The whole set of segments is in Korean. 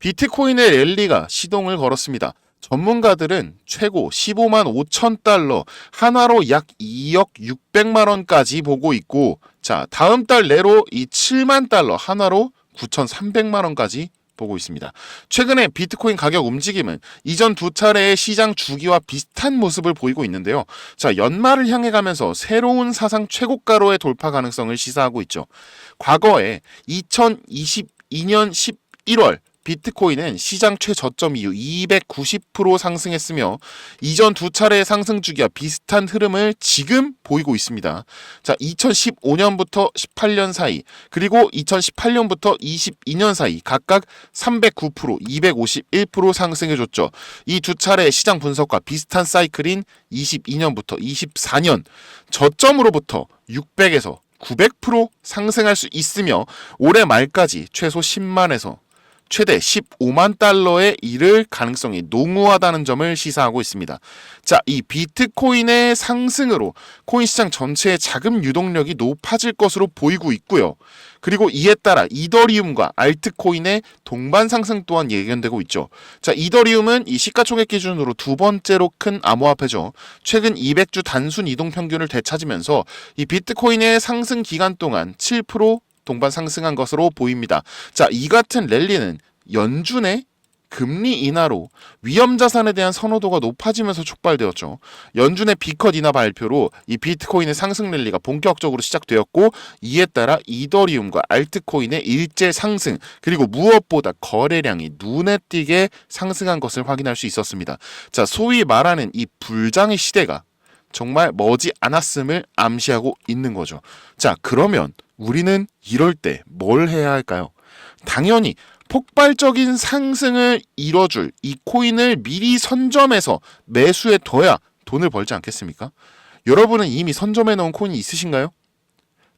비트코인의 랠리가 시동을 걸었습니다. 전문가들은 최고 15만 5천 달러, 하나로 약 2억 600만 원까지 보고 있고, 자, 다음 달 내로 이 7만 달러, 하나로 9,300만 원까지 보고 있습니다. 최근에 비트코인 가격 움직임은 이전 두 차례의 시장 주기와 비슷한 모습을 보이고 있는데요. 자, 연말을 향해 가면서 새로운 사상 최고가로의 돌파 가능성을 시사하고 있죠. 과거에 2022년 11월 비트코인은 시장 최저점 이후 290% 상승했으며 이전 두 차례의 상승 주기와 비슷한 흐름을 지금 보이고 있습니다. 자, 2015년부터 18년 사이, 그리고 2018년부터 22년 사이 각각 309%, 251% 상승해줬죠. 이 두 차례의 시장 분석과 비슷한 사이클인 22년부터 24년 저점으로부터 600에서 900% 상승할 수 있으며 올해 말까지 최소 10만에서 최대 15만 달러에 이를 가능성이 농후하다는 점을 시사하고 있습니다. 자, 이 비트코인의 상승으로 코인 시장 전체의 자금 유동력이 높아질 것으로 보이고 있고요. 그리고 이에 따라 이더리움과 알트코인의 동반 상승 또한 예견되고 있죠. 자, 이더리움은 이 시가총액 기준으로 두 번째로 큰 암호화폐죠. 최근 200주 단순 이동 평균을 되찾으면서 이 비트코인의 상승 기간 동안 7% 동반 상승한 것으로 보입니다. 자, 이 같은 랠리는 연준의 금리 인하로 위험 자산에 대한 선호도가 높아지면서 촉발되었죠. 연준의 비컷 인하 발표로 이 비트코인의 상승 랠리가 본격적으로 시작되었고, 이에 따라 이더리움과 알트코인의 일제 상승, 그리고 무엇보다 거래량이 눈에 띄게 상승한 것을 확인할 수 있었습니다. 자, 소위 말하는 이 불장의 시대가 정말 머지 않았음을 암시하고 있는 거죠. 자, 그러면 우리는 이럴 때 뭘 해야 할까요? 당연히 폭발적인 상승을 이뤄줄 이 코인을 미리 선점해서 매수해 둬야 돈을 벌지 않겠습니까? 여러분은 이미 선점해 놓은 코인이 있으신가요?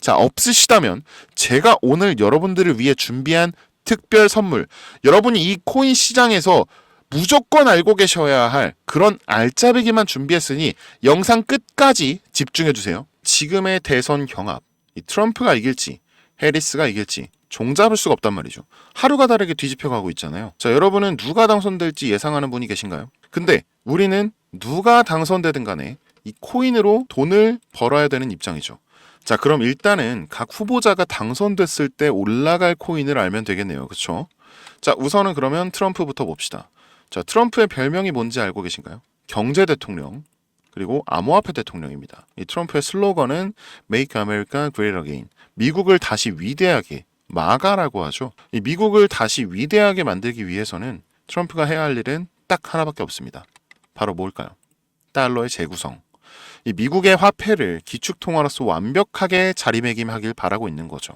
자, 없으시다면 제가 오늘 여러분들을 위해 준비한 특별 선물, 여러분이 이 코인 시장에서 무조건 알고 계셔야 할 그런 알짜배기만 준비했으니 영상 끝까지 집중해주세요. 지금의 대선 경합, 이 트럼프가 이길지 해리스가 이길지 종잡을 수가 없단 말이죠. 하루가 다르게 뒤집혀가고 있잖아요. 자, 여러분은 누가 당선될지 예상하는 분이 계신가요? 근데 우리는 누가 당선되든 간에 이 코인으로 돈을 벌어야 되는 입장이죠. 자, 그럼 일단은 각 후보자가 당선됐을 때 올라갈 코인을 알면 되겠네요. 그렇죠? 자, 우선은 그러면 트럼프부터 봅시다. 자, 트럼프의 별명이 뭔지 알고 계신가요? 경제 대통령, 그리고 암호화폐 대통령입니다. 이 트럼프의 슬로건은 Make America Great Again. 미국을 다시 위대하게, 마가라고 하죠. 이 미국을 다시 위대하게 만들기 위해서는 트럼프가 해야 할 일은 딱 하나밖에 없습니다. 바로 뭘까요? 달러의 재구성. 이 미국의 화폐를 기축통화로서 완벽하게 자리매김하길 바라고 있는 거죠.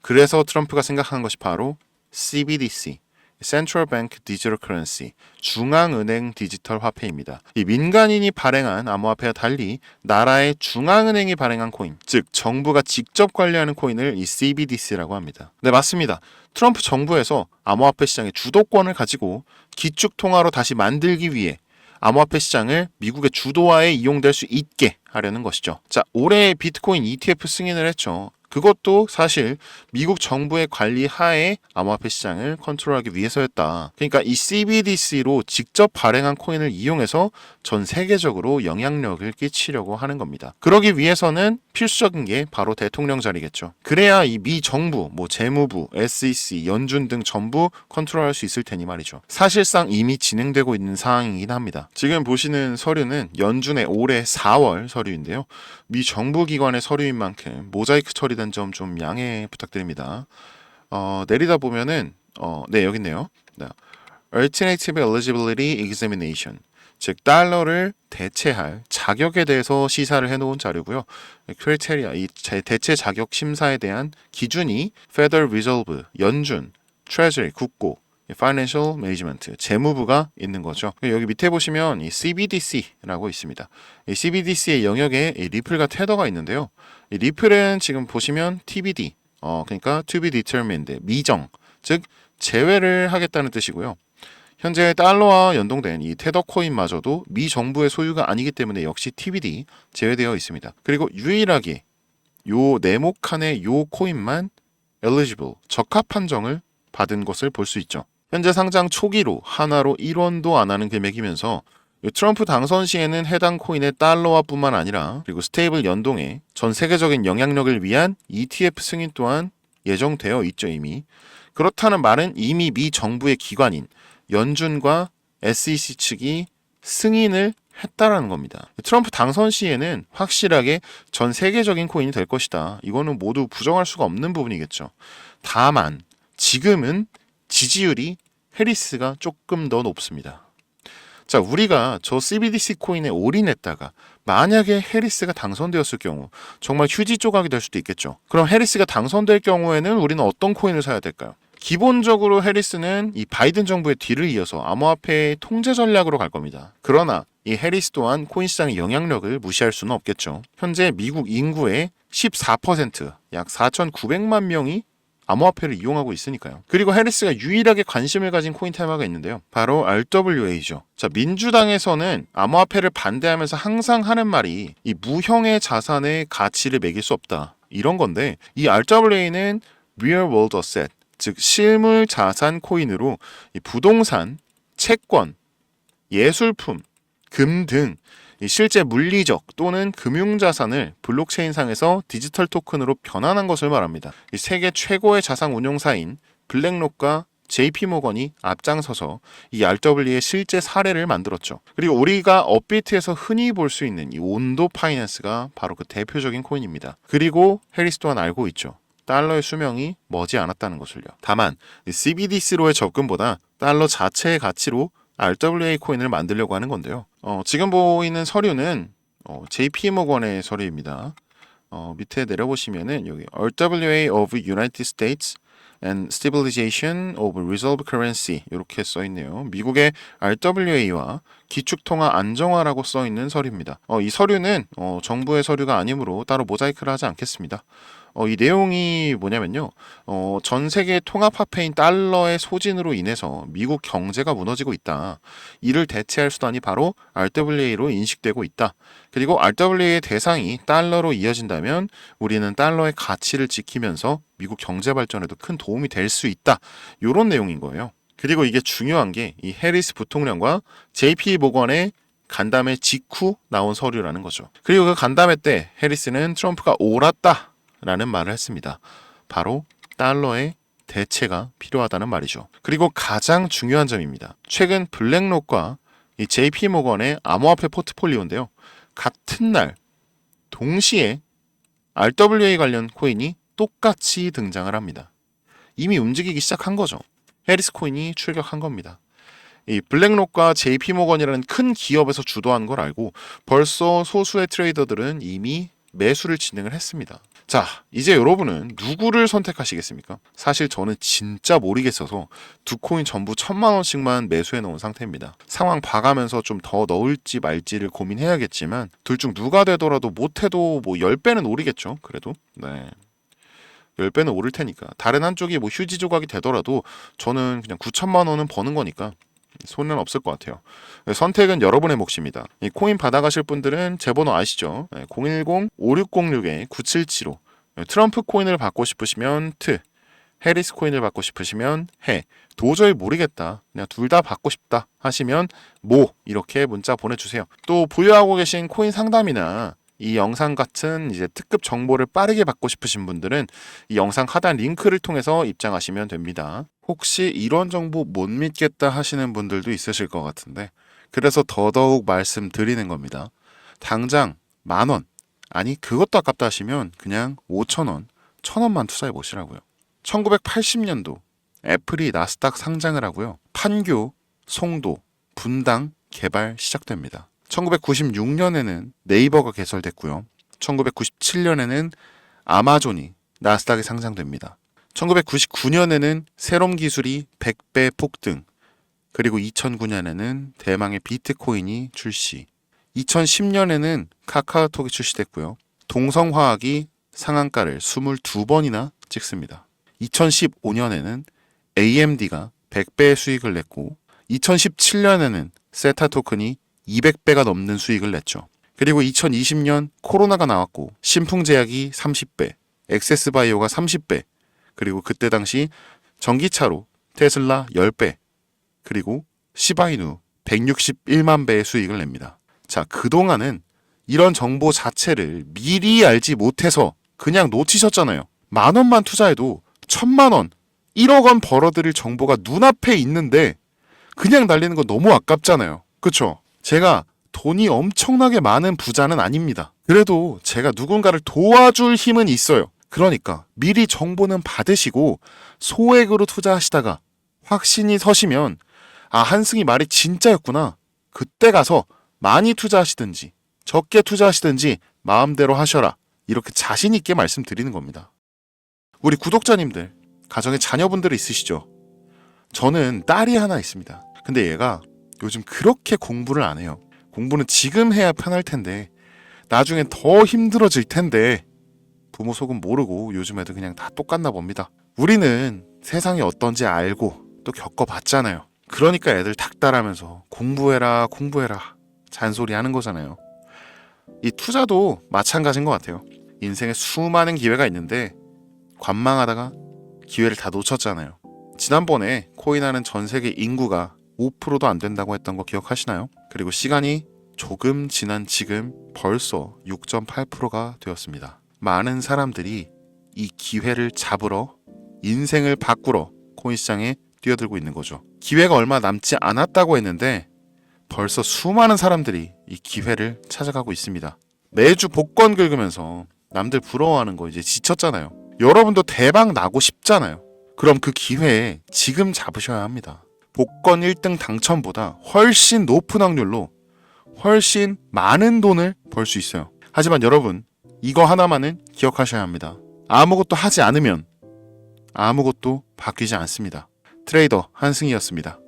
그래서 트럼프가 생각한 것이 바로 CBDC, Central Bank Digital Currency, 중앙은행 디지털 화폐입니다. 이 민간인이 발행한 암호화폐와 달리 나라의 중앙은행이 발행한 코인, 즉 정부가 직접 관리하는 코인을 이 CBDC라고 합니다. 네, 맞습니다. 트럼프 정부에서 암호화폐 시장의 주도권을 가지고 기축통화로 다시 만들기 위해 암호화폐 시장을 미국의 주도하에 이용될 수 있게 하려는 것이죠. 자, 올해 비트코인 ETF 승인을 했죠. 그것도 사실 미국 정부의 관리 하에 암호화폐 시장을 컨트롤하기 위해서였다. 그러니까 이 CBDC로 직접 발행한 코인을 이용해서 전 세계적으로 영향력을 끼치려고 하는 겁니다. 그러기 위해서는 필수적인 게 바로 대통령 자리겠죠. 그래야 이 미 정부, 재무부, SEC, 연준 등 전부 컨트롤할 수 있을 테니 말이죠. 사실상 이미 진행되고 있는 상황이긴 합니다. 지금 보시는 서류는 연준의 올해 4월 서류인데요. 미 정부 기관의 서류인 만큼 모자이크 처리된 점 좀 양해 부탁드립니다. 내리다 보면은 네, 여기 있네요. 네. Alternative Eligibility Examination, 즉 달러를 대체할 자격에 대해서 시사를 해놓은 자료고요. 크리테리아, 이 대체 자격 심사에 대한 기준이 Federal Reserve, 연준, Treasury, 국고, Financial Management, 재무부가 있는 거죠. 여기 밑에 보시면 이 CBDC라고 있습니다. 이 CBDC의 영역에 이 리플과 테더가 있는데요. 이 리플은 지금 보시면 TBD, 그러니까 To be determined, 미정, 즉 제외를 하겠다는 뜻이고요. 현재 달러와 연동된 이 테더 코인마저도 미 정부의 소유가 아니기 때문에 역시 TBD 제외되어 있습니다. 그리고 유일하게 요 네모 칸의 요 코인만 eligible, 적합 판정을 받은 것을 볼 수 있죠. 현재 상장 초기로 하나로 1원도 안 하는 금액이면서 트럼프 당선 시에는 해당 코인의 달러화뿐만 아니라 그리고 스테이블 연동에 전 세계적인 영향력을 위한 ETF 승인 또한 예정되어 있죠 이미. 그렇다는 말은 이미 미 정부의 기관인 연준과 SEC 측이 승인을 했다라는 겁니다. 트럼프 당선 시에는 확실하게 전 세계적인 코인이 될 것이다. 이거는 모두 부정할 수가 없는 부분이겠죠. 다만 지금은 지지율이 해리스가 조금 더 높습니다. 자, 우리가 저 CBDC 코인에 올인했다가 만약에 해리스가 당선되었을 경우 정말 휴지 조각이 될 수도 있겠죠. 그럼 해리스가 당선될 경우에는 우리는 어떤 코인을 사야 될까요? 기본적으로 해리스는 이 바이든 정부의 뒤를 이어서 암호화폐의 통제 전략으로 갈 겁니다. 그러나 이 해리스 또한 코인 시장의 영향력을 무시할 수는 없겠죠. 현재 미국 인구의 14%, 약 4,900만 명이 암호화폐를 이용하고 있으니까요. 그리고 해리스가 유일하게 관심을 가진 코인 테마가 있는데요. 바로 RWA죠. 자, 민주당에서는 암호화폐를 반대하면서 항상 하는 말이 이 무형의 자산의 가치를 매길 수 없다. 이런 건데 이 RWA는 Real World Asset, 즉 실물 자산 코인으로 이 부동산, 채권, 예술품, 금 등 실제 물리적 또는 금융자산을 블록체인상에서 디지털 토큰으로 변환한 것을 말합니다. 세계 최고의 자산 운용사인 블랙록과 JP모건이 앞장서서 이 RWA의 실제 사례를 만들었죠. 그리고 우리가 업비트에서 흔히 볼 수 있는 이 온도 파이낸스가 바로 그 대표적인 코인입니다. 그리고 해리스 또한 알고 있죠. 달러의 수명이 머지 않았다는 것을요. 다만 CBDC로의 접근보다 달러 자체의 가치로 RWA 코인을 만들려고 하는 건데요. 지금 보이는 서류는 JP모건의 서류입니다. 밑에 내려보시면은 여기 RWA of United States and Stabilization of Reserve Currency 이렇게 써 있네요. 미국의 RWA와 기축통화 안정화라고 써 있는 서류입니다. 이 서류는 정부의 서류가 아니므로 따로 모자이크를 하지 않겠습니다. 이 내용이 뭐냐면요. 전 세계 통합화폐인 달러의 소진으로 인해서 미국 경제가 무너지고 있다. 이를 대체할 수단이 바로 RWA로 인식되고 있다. 그리고 RWA의 대상이 달러로 이어진다면 우리는 달러의 가치를 지키면서 미국 경제 발전에도 큰 도움이 될 수 있다. 이런 내용인 거예요. 그리고 이게 중요한 게 이 해리스 부통령과 JP 모건의 간담회 직후 나온 서류라는 거죠. 그리고 그 간담회 때 해리스는 트럼프가 옳았다 라는 말을 했습니다. 바로 달러의 대체가 필요하다는 말이죠. 그리고 가장 중요한 점입니다. 최근 블랙록과 이 JP모건의 암호화폐 포트폴리오인데요. 같은 날 동시에 RWA 관련 코인이 똑같이 등장을 합니다. 이미 움직이기 시작한 거죠. 해리스 코인이 출격한 겁니다. 이 블랙록과 JP모건이라는 큰 기업에서 주도한 걸 알고 벌써 소수의 트레이더들은 이미 매수를 진행을 했습니다. 자, 이제 여러분은 누구를 선택하시겠습니까? 사실 저는 진짜 모르겠어서 두 코인 전부 1,000만 원씩만 매수해 놓은 상태입니다. 상황 봐가면서 좀 더 넣을지 말지를 고민해야겠지만 둘 중 누가 되더라도 못해도 뭐 10배는 오르겠죠. 그래도 네, 10배는 오를 테니까 다른 한쪽이 뭐 휴지 조각이 되더라도 저는 그냥 9,000만 원은 버는 거니까 손은 없을 것 같아요. 선택은 여러분의 몫입니다. 이 코인 받아가실 분들은 제 번호 아시죠? 010-5606-9775. 트럼프 코인을 받고 싶으시면 트, 해리스 코인을 받고 싶으시면 해. 도저히 모르겠다. 그냥 둘 다 받고 싶다 하시면 모 이렇게 문자 보내주세요. 또 보유하고 계신 코인 상담이나 이 영상 같은 이제 특급 정보를 빠르게 받고 싶으신 분들은 이 영상 하단 링크를 통해서 입장하시면 됩니다. 혹시 이런 정보 못 믿겠다 하시는 분들도 있으실 것 같은데 그래서 더더욱 말씀드리는 겁니다. 당장 10,000원, 아니 그것도 아깝다 하시면 그냥 5,000원, 1,000원만 투자해 보시라고요. 1980년도 애플이 나스닥 상장을 하고요. 판교, 송도, 분당 개발 시작됩니다. 1996년에는 네이버가 개설됐고요. 1997년에는 아마존이 나스닥에 상장됩니다. 1999년에는 세롬 기술이 100배 폭등, 그리고 2009년에는 대망의 비트코인이 출시, 2010년에는 카카오톡이 출시됐고요. 동성화학이 상한가를 22번이나 찍습니다. 2015년에는 AMD가 100배의 수익을 냈고 2017년에는 세타 토큰이 200배가 넘는 수익을 냈죠. 그리고 2020년 코로나가 나왔고 신풍제약이 30배, 엑세스바이오가 30배, 그리고 그때 당시 전기차로 테슬라 10배 그리고 시바이누 161만 배의 수익을 냅니다. 자, 그동안은 이런 정보 자체를 미리 알지 못해서 그냥 놓치셨잖아요. 10,000원만 투자해도 1,000,000원, 1억 원 벌어들일 정보가 눈앞에 있는데 그냥 날리는 거 너무 아깝잖아요. 그쵸? 제가 돈이 엄청나게 많은 부자는 아닙니다. 그래도 제가 누군가를 도와줄 힘은 있어요. 그러니까 미리 정보는 받으시고 소액으로 투자하시다가 확신이 서시면 아, 한승이 말이 진짜였구나. 그때 가서 많이 투자하시든지 적게 투자하시든지 마음대로 하셔라. 이렇게 자신 있게 말씀드리는 겁니다. 우리 구독자님들, 가정에 자녀분들이 있으시죠? 저는 딸이 하나 있습니다. 근데 얘가 요즘 그렇게 공부를 안 해요. 공부는 지금 해야 편할 텐데 나중엔 더 힘들어질 텐데 부모 속은 모르고 요즘 애들 그냥 다 똑같나 봅니다. 우리는 세상이 어떤지 알고 또 겪어봤잖아요. 그러니까 애들 닥달하면서 공부해라 잔소리 하는 거잖아요. 이 투자도 마찬가지인 것 같아요. 인생에 수많은 기회가 있는데 관망하다가 기회를 다 놓쳤잖아요. 지난번에 코인하는 전 세계 인구가 5%도 안 된다고 했던 거 기억하시나요? 그리고 시간이 조금 지난 지금 벌써 6.8%가 되었습니다. 많은 사람들이 이 기회를 잡으러 인생을 바꾸러 코인 시장에 뛰어들고 있는 거죠. 기회가 얼마 남지 않았다고 했는데 벌써 수많은 사람들이 이 기회를 찾아가고 있습니다. 매주 복권 긁으면서 남들 부러워하는 거 이제 지쳤잖아요. 여러분도 대박 나고 싶잖아요. 그럼 그 기회에 지금 잡으셔야 합니다. 복권 1등 당첨보다 훨씬 높은 확률로 훨씬 많은 돈을 벌 수 있어요. 하지만 여러분, 이거 하나만은 기억하셔야 합니다. 아무것도 하지 않으면 아무것도 바뀌지 않습니다. 트레이더 한승이었습니다.